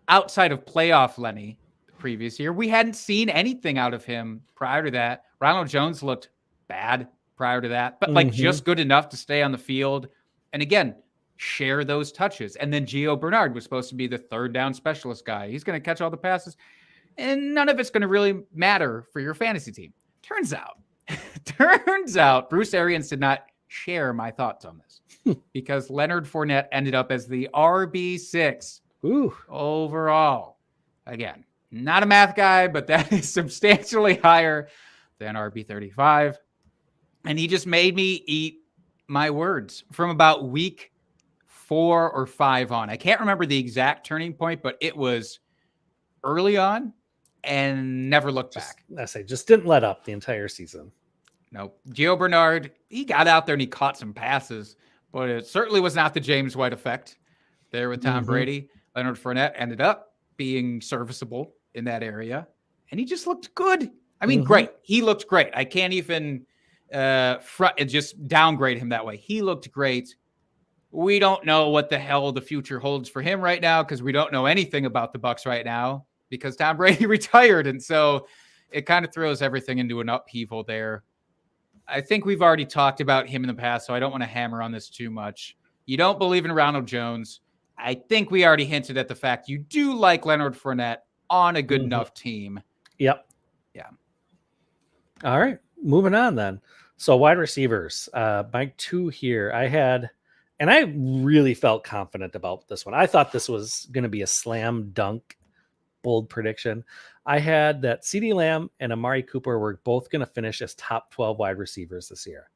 outside of playoff Lenny the previous year, we hadn't seen anything out of him prior to that. Ronald Jones looked bad prior to that, but just good enough to stay on the field. And again, share those touches. And then Gio Bernard was supposed to be the third down specialist guy. He's going to catch all the passes, and none of it's going to really matter for your fantasy team. Turns out Bruce Arians did not share my thoughts on this because Leonard Fournette ended up as the RB6 overall. Again, not a math guy, but that is substantially higher than RB35. And he just made me eat my words from about week 4 or 5 on. I can't remember the exact turning point, but it was early on and never looked back. I say just didn't let up the entire season. Nope. Gio Bernard, he got out there and he caught some passes, but it certainly was not the James White effect there with Tom Brady. Leonard Fournette ended up being serviceable in that area, and he just looked good. I mean, great. He looked great. I can't even just downgrade him that way. He looked great. We don't know what the hell the future holds for him right now because we don't know anything about the Bucs right now because Tom Brady retired, and so it kind of throws everything into an upheaval there. I think we've already talked about him in the past, so I don't want to hammer on this too much. You don't believe in Ronald Jones. I think we already hinted at the fact you do like Leonard Fournette on a good enough team. Yep. Yeah. All right. Moving on then. So wide receivers, my 2 here, I had, and I really felt confident about this one. I thought this was going to be a slam dunk bold prediction. I had that CeeDee Lamb and Amari Cooper were both going to finish as top 12 wide receivers this year.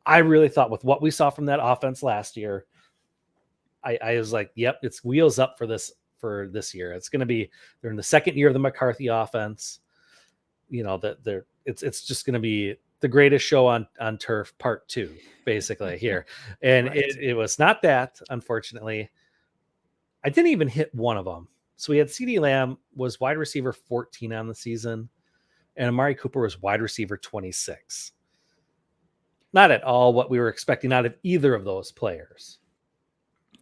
I really thought with what we saw from that offense last year, I was like, yep, it's wheels up for this year. It's going to be, they're in the second year of the McCarthy offense. It's just going to be the greatest show on turf part 2, basically here. And it was not that, unfortunately. I didn't even hit one of them. So we had CeeDee Lamb was wide receiver 14 on the season, and Amari Cooper was wide receiver 26. Not at all what we were expecting out of either of those players.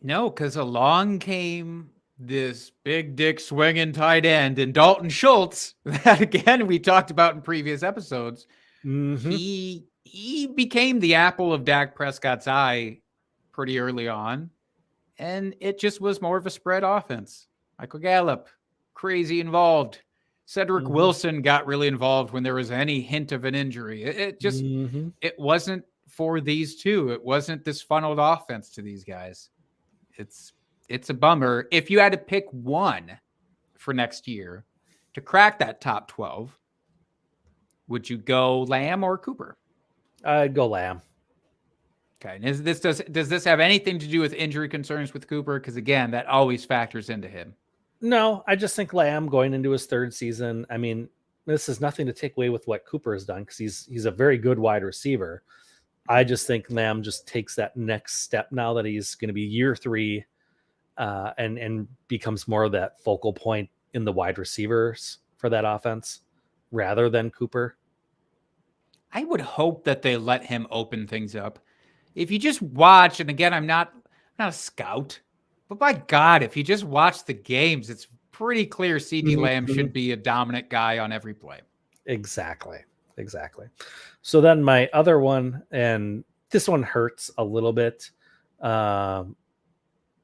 No, because along came this big dick swinging tight end and Dalton Schultz that again we talked about in previous episodes. Mm-hmm. He became the apple of Dak Prescott's eye pretty early on, and it just was more of a spread offense. Michael Gallup, crazy involved. Cedric Wilson got really involved when there was any hint of an injury. It just it wasn't for these two. It wasn't this funneled offense to these guys. It's a bummer. If you had to pick one for next year to crack that top 12, would you go Lamb or Cooper? I'd go Lamb. Okay. And does this have anything to do with injury concerns with Cooper? Because again, that always factors into him. No, I just think Lamb going into his third season. I mean, this is nothing to take away with what Cooper has done because he's a very good wide receiver. I just think Lamb just takes that next step now that he's going to be year 3 and becomes more of that focal point in the wide receivers for that offense rather than Cooper. I would hope that they let him open things up. If you just watch, and again, I'm not a scout, but by God, if you just watch the games, it's pretty clear CeeDee Lamb should be a dominant guy on every play. Exactly. So then my other one, and this one hurts a little bit,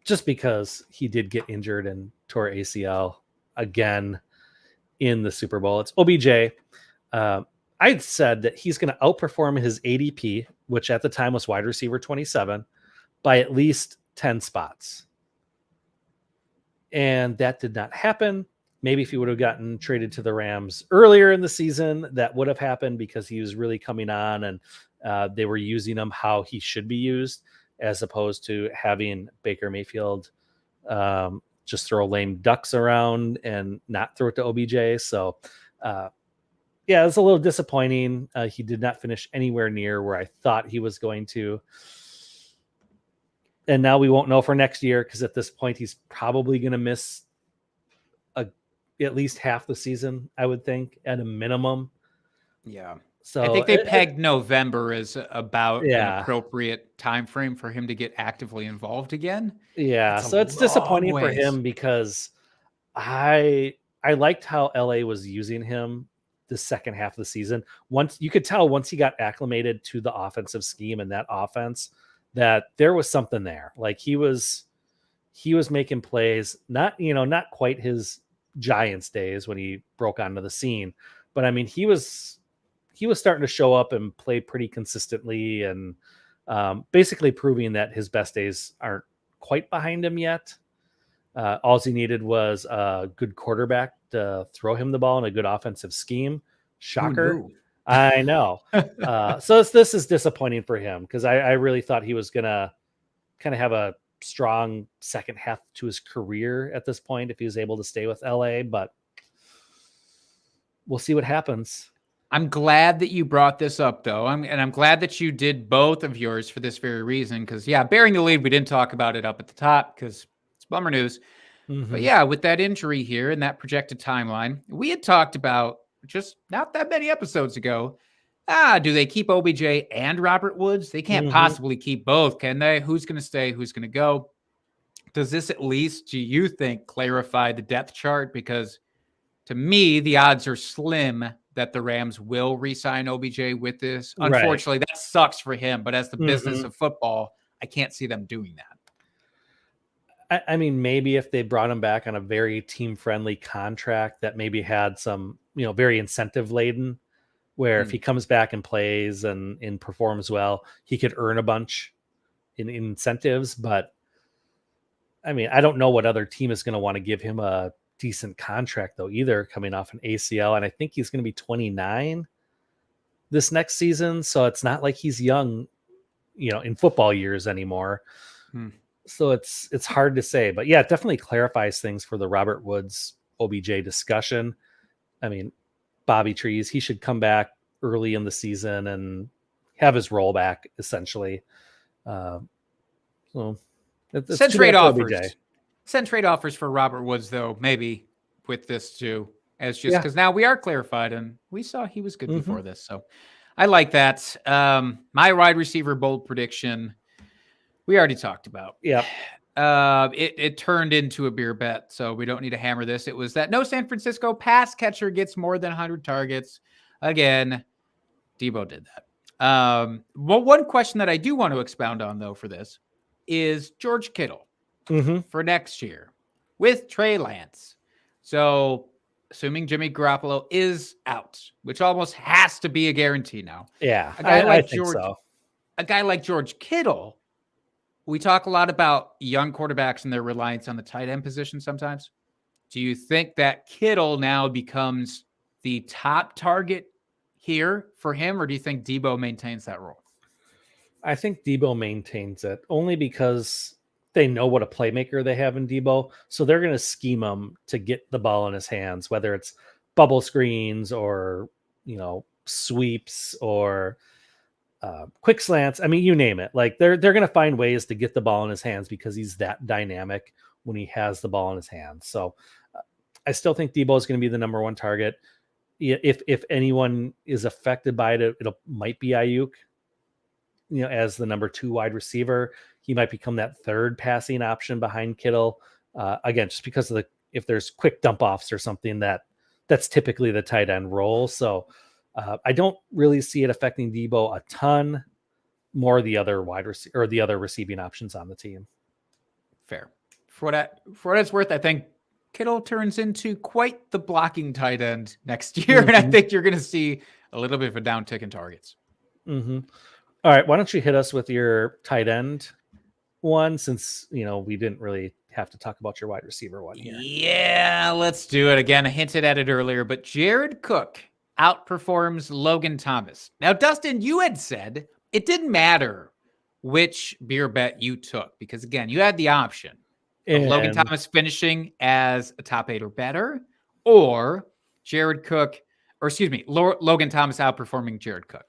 just because he did get injured and tore ACL again in the Super Bowl. It's OBJ. I'd said that he's going to outperform his ADP, which at the time was wide receiver 27, by at least 10 spots. And that did not happen. Maybe if he would have gotten traded to the Rams earlier in the season, that would have happened because he was really coming on and they were using him how he should be used, as opposed to having Baker Mayfield just throw lame ducks around and not throw it to OBJ. So, yeah, it was a little disappointing. He did not finish anywhere near where I thought he was going to. And now we won't know for next year because at this point he's probably going to miss at least half the season, I would think, at a minimum. Yeah. So I think they pegged November as about an appropriate time frame for him to get actively involved again. Yeah, so it's disappointing for him because I liked how LA was using him the second half of the season. Once you could tell once he got acclimated to the offensive scheme and that offense that there was something there. Like he was making plays, not quite his Giants days when he broke onto the scene, but I mean he was starting to show up and play pretty consistently and basically proving that his best days aren't quite behind him yet. All he needed was a good quarterback to throw him the ball in a good offensive scheme. Shocker. I know. So this is disappointing for him because I really thought he was going to kind of have a strong second half to his career at this point if he was able to stay with LA, but we'll see what happens. I'm glad that you brought this up, though. I'm glad that you did both of yours for this very reason. Because, yeah, bearing the lead, we didn't talk about it up at the top because it's bummer news. But, yeah, with that injury here and that projected timeline, we had talked about just not that many episodes ago. Do they keep OBJ and Robert Woods? They can't possibly keep both, can they? Who's going to stay? Who's going to go? Does this at least, do you think, clarify the depth chart? Because to me, the odds are slim that the Rams will re-sign OBJ with this. Unfortunately, that sucks for him. But as the business of football, I can't see them doing that. I mean, maybe if they brought him back on a very team-friendly contract that maybe had some, very incentive-laden, where if he comes back and plays and performs well, he could earn a bunch in incentives. But, I mean, I don't know what other team is going to want to give him a decent contract though either, coming off an ACL, and I think he's going to be 29 this next season, so it's not like he's young in football years anymore. So it's hard to say, but yeah, it definitely clarifies things for the Robert Woods OBJ discussion. I mean, Bobby Trees, he should come back early in the season and have his role back essentially. So send trade offers. Send trade offers for Robert Woods, though, maybe with this too, as just Yeah. because now we are clarified and we saw he was good Mhm. before this. So I like that. My wide receiver bold prediction, we already talked about. Yep. It turned into a beer bet, so we don't need to hammer this. It was that no San Francisco pass catcher gets more than 100 targets. Again, Debo did that. Well, one question that I do want to expound on, though, for this is George Kittle for next year with Trey Lance. So, assuming Jimmy Garoppolo is out, which almost has to be a guarantee now. Yeah, A guy I like think George, so. a guy like George Kittle, we talk a lot about young quarterbacks and their reliance on the tight end position sometimes. Do you think that Kittle now becomes the top target here for him, or do you think Debo maintains that role? I think Debo maintains it only because they know what a playmaker they have in Debo. So they're going to scheme him to get the ball in his hands, whether it's bubble screens or, sweeps or quick slants. I mean, you name it. Like they're going to find ways to get the ball in his hands because he's that dynamic when he has the ball in his hands. So I still think Debo is going to be the number one target. If anyone is affected by it, it might be Ayuk. As the number 2 wide receiver, he might become that third passing option behind Kittle. Again, just because of if there's quick dump offs or something that's typically the tight end role. So I don't really see it affecting Debo a ton. More the other wide receiver or the other receiving options on the team. Fair. For what it's worth, I think Kittle turns into quite the blocking tight end next year, and I think you're going to see a little bit of a downtick in targets. All right, why don't you hit us with your tight end one, since we didn't really have to talk about your wide receiver one here. Yeah, let's do it again. I hinted at it earlier, but Jared Cook outperforms Logan Thomas. Now, Dustin, you had said it didn't matter which beer bet you took because, again, you had the option of Logan Thomas finishing as a top 8 or better, or Logan Thomas outperforming Jared Cook.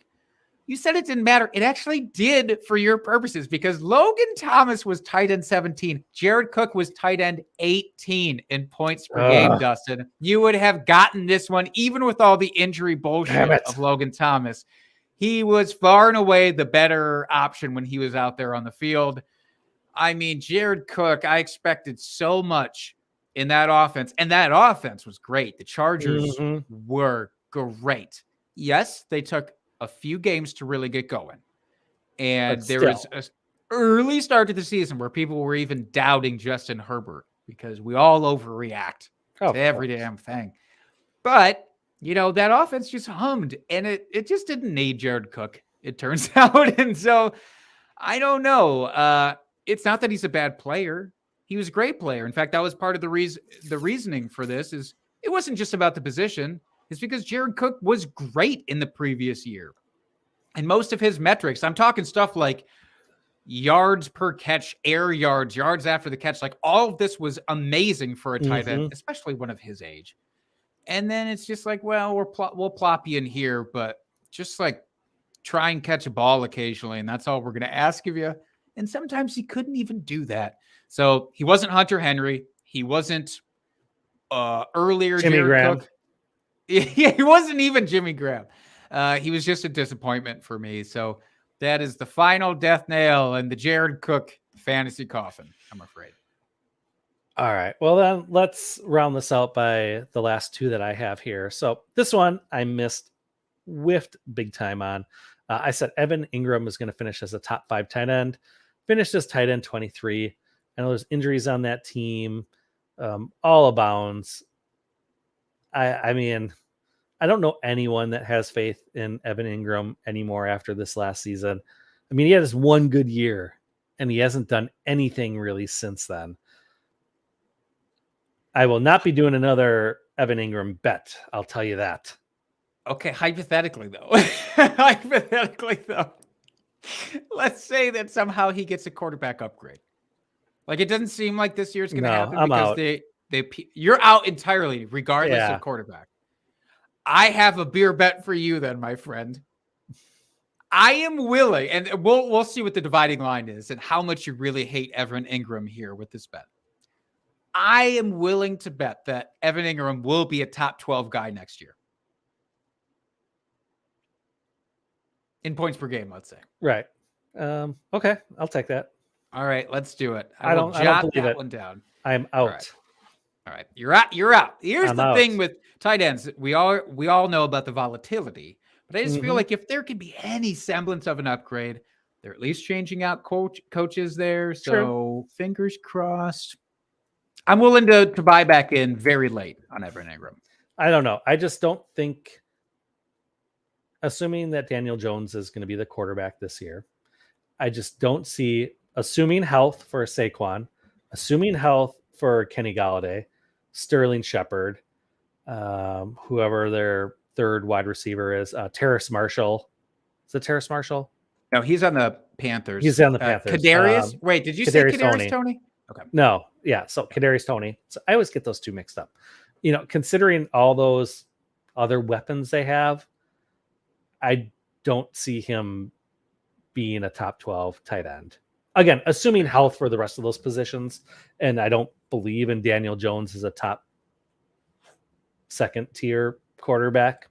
You said it didn't matter. It actually did for your purposes because Logan Thomas was tight end 17. Jared Cook was tight end 18 in points per game, Dustin. You would have gotten this one even with all the injury bullshit of Logan Thomas. He was far and away the better option when he was out there on the field. I mean, Jared Cook, I expected so much in that offense, and that offense was great. The Chargers were great. Yes, they took a few games to really get going. And there was an early start to the season where people were even doubting Justin Herbert because we all overreact to every damn thing. But, that offense just hummed, and it just didn't need Jared Cook, it turns out. And so, I don't know. It's not that he's a bad player. He was a great player. In fact, that was part of the reasoning for this is it wasn't just about the position. It's because Jared Cook was great in the previous year. And most of his metrics, I'm talking stuff like yards per catch, air yards, yards after the catch, like all of this was amazing for a tight end, especially one of his age. And then it's just like, well, we'll plop you in here, but just like try and catch a ball occasionally. And that's all we're going to ask of you. And sometimes he couldn't even do that. So he wasn't Hunter Henry. He wasn't earlier Jimmy Jared Graham. Cook. Yeah, he wasn't even Jimmy Graham. He was just a disappointment for me. So that is the final death nail in the Jared Cook fantasy coffin, I'm afraid. All right. Well, then let's round this out by the last 2 that I have here. So this one I whiffed big time on. I said Evan Ingram is going to finish as a top 5 tight end, finished as tight end 23. I know there's injuries on that team, all abounds. I mean, I don't know anyone that has faith in Evan Ingram anymore after this last season. I mean, he had his one good year, and he hasn't done anything really since then. I will not be doing another Evan Ingram bet. I'll tell you that. Okay, hypothetically, though. Let's say that somehow he gets a quarterback upgrade. Like, it doesn't seem like this year's going to happen because you're out entirely, regardless of quarterback. I have a beer bet for you then, my friend. I am willing, and we'll see what the dividing line is and how much you really hate Evan Ingram here with this bet. I am willing to bet that Evan Ingram will be a top 12 guy next year. In points per game, let's say. Right. Okay, I'll take that. All right, let's do it. I will don't jot believe that it. one down. I'm All out. right. All right. You're out. You're out. Here's I'm the out. thing with tight ends. We all know about the volatility, but I just feel Mhm. like if there could be any semblance of an upgrade, they're at least changing out coaches there. So fingers crossed. I'm willing to buy back in very late on Evan Ingram. I don't know. I just don't think, assuming that Daniel Jones is going to be the quarterback this year, I just don't see, assuming health for Saquon, assuming health for Kenny Galladay, Sterling Shepard, whoever their third wide receiver is, Terrace Marshall. Is it Terrace Marshall? No, he's on the Panthers. He's on the Panthers. Kadarius? Wait, did you say Kadarius Toney? Okay. No, yeah. So Kadarius Toney. So I always get those two mixed up. Considering all those other weapons they have, I don't see him being a top 12 tight end. Again, assuming health for the rest of those positions, and I don't believe in Daniel Jones as a top second tier quarterback.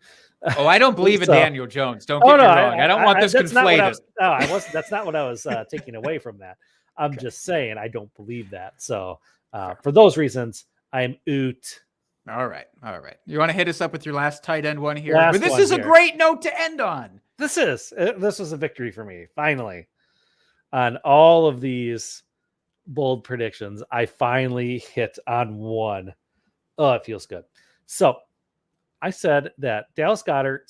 Oh, I don't believe in Daniel Jones. Don't get me wrong. I don't want this conflated. That's not what I was taking away from that. I'm just saying I don't believe that. So for those reasons, I'm out. All right. You want to hit us up with your last tight end one here? But this is a great note to end on. This was a victory for me. Finally, on all of these bold predictions, I finally hit on one. Oh, it feels good. So I said that Dallas Goedert /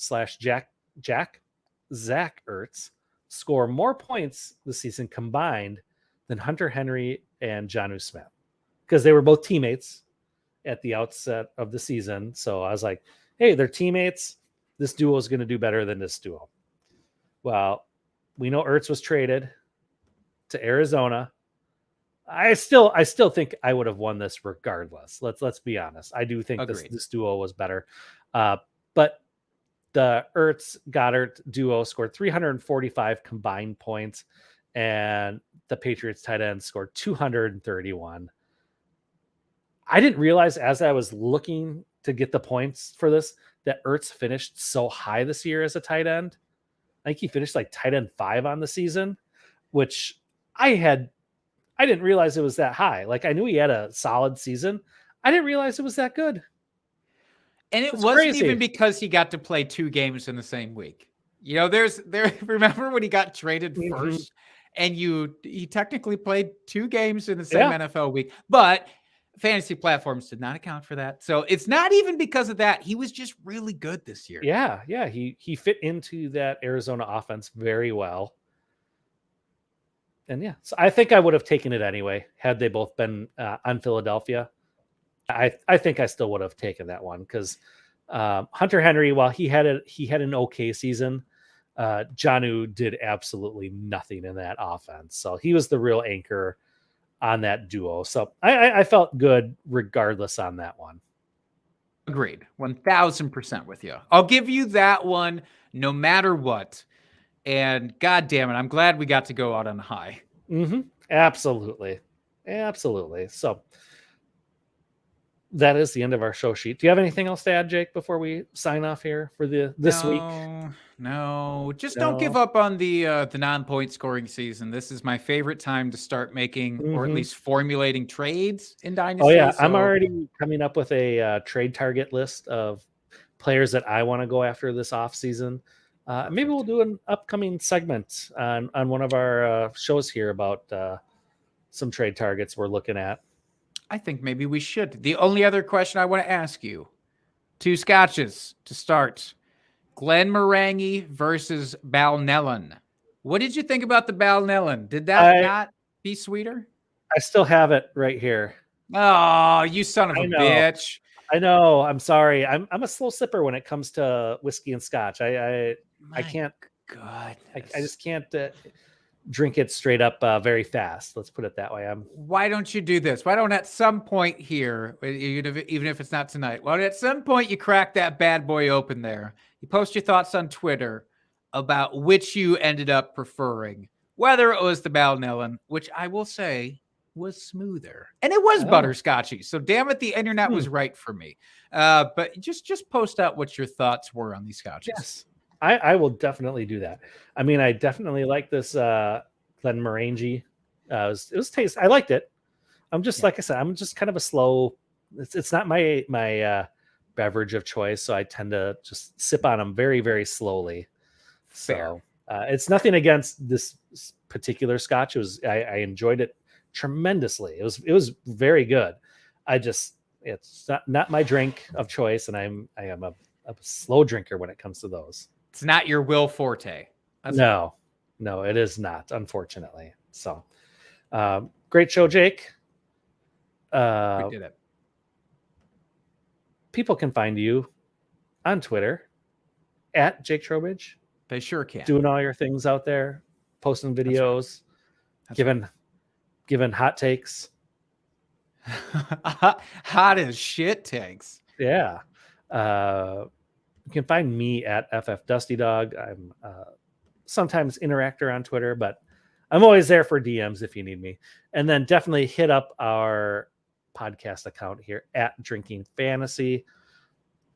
Zach Ertz score more points this season combined than Hunter Henry and Jonnu Smith, because they were both teammates at the outset of the season. So I was like, hey, they're teammates. This duo is going to do better than this duo. Well, we know Ertz was traded to Arizona. I still think I would have won this regardless. Let's be honest. I do think this duo was better. But the Ertz Goddard duo scored 345 combined points, and the Patriots tight end scored 231. I didn't realize as I was looking to get the points for this that Ertz finished so high this year as a tight end. I think he finished like tight end 5 on the season, which I didn't realize it was that high. Like, I knew he had a solid season. I didn't realize it was that good. And it wasn't even because he got to play 2 games in the same week. Remember when he got traded first, and he technically played 2 games in the same NFL week, but fantasy platforms did not account for that. So it's not even because of that. He was just really good this year. Yeah. He fit into that Arizona offense very well. And so I think I would have taken it anyway had they both been on Philadelphia. I think I still would have taken that one, because Hunter Henry, while he had an okay season, Jonnu did absolutely nothing in that offense. So he was the real anchor on that duo. So I felt good regardless on that one. Agreed. 1000% with you. I'll give you that one no matter what. And God damn it, I'm glad we got to go out on high. Mm-hmm. Absolutely. So that is the end of our show sheet. Do you have anything else to add, Jake, before we sign off here for this week? No. Don't give up on the non-point scoring season. This is my favorite time to start making, or at least formulating trades in Dynasty. Oh yeah, so I'm already coming up with a trade target list of players that I want to go after this off season. Maybe we'll do an upcoming segment on one of our shows here about some trade targets we're looking at. I think maybe we should. The only other question I want to ask you, 2 scotches to start. Glen Morangi versus Balnellen. What did you think about the Balnellen? Did that not be sweeter? I still have it right here. Oh, you son of a bitch. I know. I'm sorry. I'm a slow sipper when it comes to whiskey and scotch. I can't. God, I just can't drink it straight up very fast. Let's put it that way. Why don't you do this? Why don't at some point here, even if it's not tonight, why don't at some point you crack that bad boy open there? You post your thoughts on Twitter about which you ended up preferring, whether it was the Balnellen, which I will say was smoother, and it was Oh. butterscotchy. So damn it, the internet was right for me. But just post out what your thoughts were on these scotches. Yes, I will definitely do that. I mean, I definitely like this Glenmorangie. It was taste. I liked it. I'm just like I said. I'm just kind of a slow. It's not my beverage of choice, so I tend to just sip on them very, very slowly. Fair. So it's nothing against this particular Scotch. I enjoyed it tremendously. It was very good. It's not my drink of choice, and I am a slow drinker when it comes to those. It's not your Will Forte. No, it is not, unfortunately. So great show, Jake. We did it. People can find you on Twitter at Jake Trowbridge, They sure can. doing all your things out there, posting videos, giving hot takes. Hot as shit takes. Yeah. You can find me at FF Dusty Dog. I'm sometimes interactor on Twitter, but I'm always there for DMs if you need me. And then definitely hit up our podcast account here at Drinking Fantasy.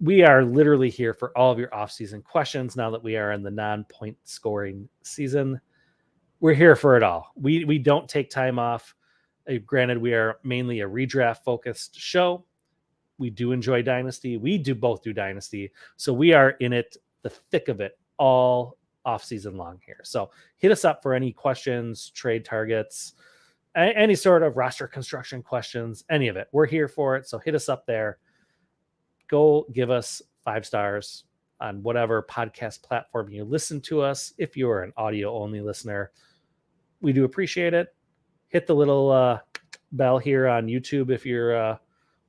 We are literally here for all of your off-season questions now that we are in the non-point scoring season. We're here for it all. We don't take time off. Granted, we are mainly a redraft focused show. We do enjoy Dynasty. We do both do Dynasty. So we are in it, the thick of it, all off season long here. So hit us up for any questions, trade targets, any sort of roster construction questions, any of it. We're here for it. So hit us up there. Go give us 5 stars on whatever podcast platform you listen to us. If you are an audio only listener, we do appreciate it. Hit the little bell here on YouTube if you're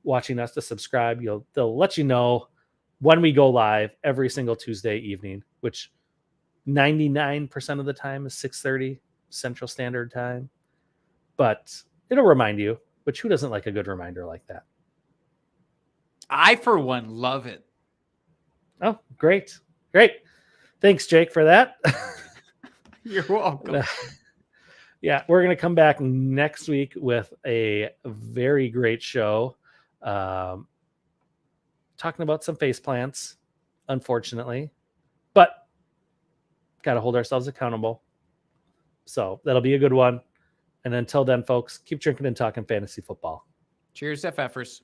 watching us to subscribe. They'll let you know when we go live every single Tuesday evening, which 99% of the time is 6:30 Central Standard Time. But it'll remind you, which who doesn't like a good reminder like that? I, for one, love it. Oh, great. Thanks, Jake, for that. You're welcome. Yeah, we're going to come back next week with a very great show. Talking about some face plants, unfortunately, but got to hold ourselves accountable. So that'll be a good one. And until then, folks, keep drinking and talking fantasy football. Cheers, FFers.